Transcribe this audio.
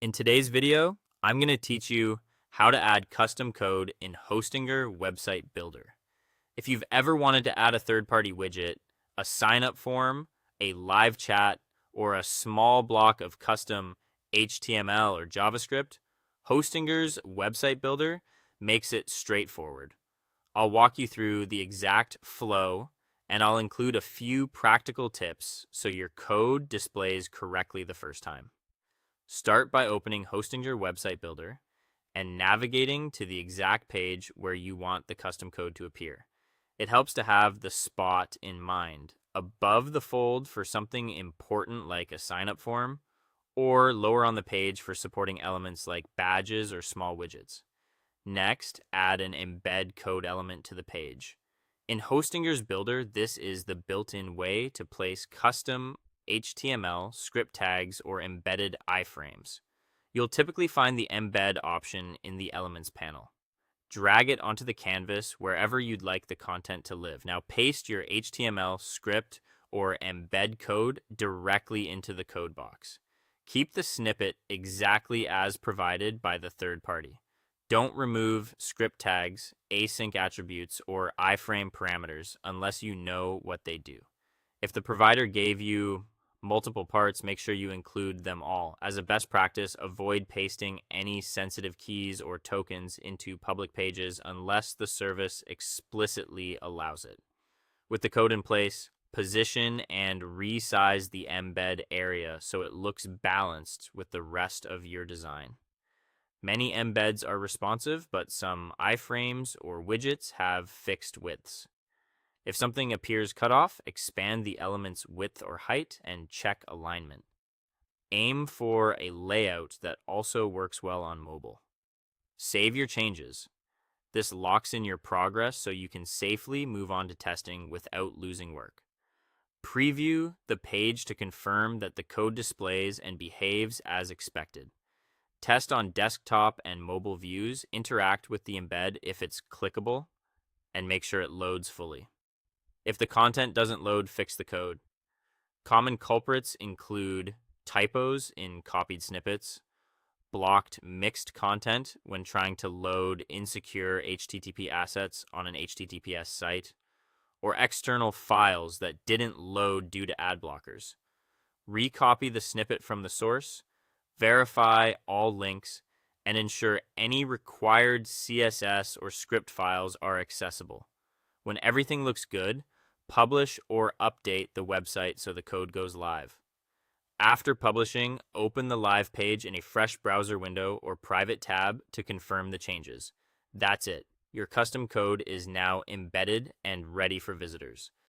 In today's video, I'm going to teach you how to add custom code in Hostinger Website Builder. If you've ever wanted to add a third-party widget, a sign-up form, a live chat, or a small block of custom HTML or JavaScript, Hostinger's Website Builder makes it straightforward. I'll walk you through the exact flow, and I'll include a few practical tips so your code displays correctly the first time. Start by opening Hostinger Website Builder and navigating to the exact page where you want the custom code to appear. It helps to have the spot in mind, above the fold for something important like a sign-up form, or lower on the page for supporting elements like badges or small widgets. Next, add an embed code element to the page. In Hostinger's Builder, this is the built-in way to place custom HTML, script tags, or embedded iframes. You'll typically find the embed option in the Elements panel. Drag it onto the canvas wherever you'd like the content to live. Now paste your HTML, script, or embed code directly into the code box. Keep the snippet exactly as provided by the third party. Don't remove script tags, async attributes, or iframe parameters unless you know what they do. If the provider gave you multiple parts, make sure you include them all. As a best practice, avoid pasting any sensitive keys or tokens into public pages unless the service explicitly allows it. With the code in place, position and resize the embed area so it looks balanced with the rest of your design. Many embeds are responsive, but some iframes or widgets have fixed widths. If something appears cut off, expand the element's width or height and check alignment. Aim for a layout that also works well on mobile. Save your changes. This locks in your progress so you can safely move on to testing without losing work. Preview the page to confirm that the code displays and behaves as expected. Test on desktop and mobile views, interact with the embed if it's clickable, and make sure it loads fully. If the content doesn't load, fix the code. Common culprits include typos in copied snippets, blocked mixed content when trying to load insecure HTTP assets on an HTTPS site, or external files that didn't load due to ad blockers. Recopy the snippet from the source, verify all links, and ensure any required CSS or script files are accessible. When everything looks good, publish or update the website so the code goes live. After publishing, open the live page in a fresh browser window or private tab to confirm the changes. That's it. Your custom code is now embedded and ready for visitors.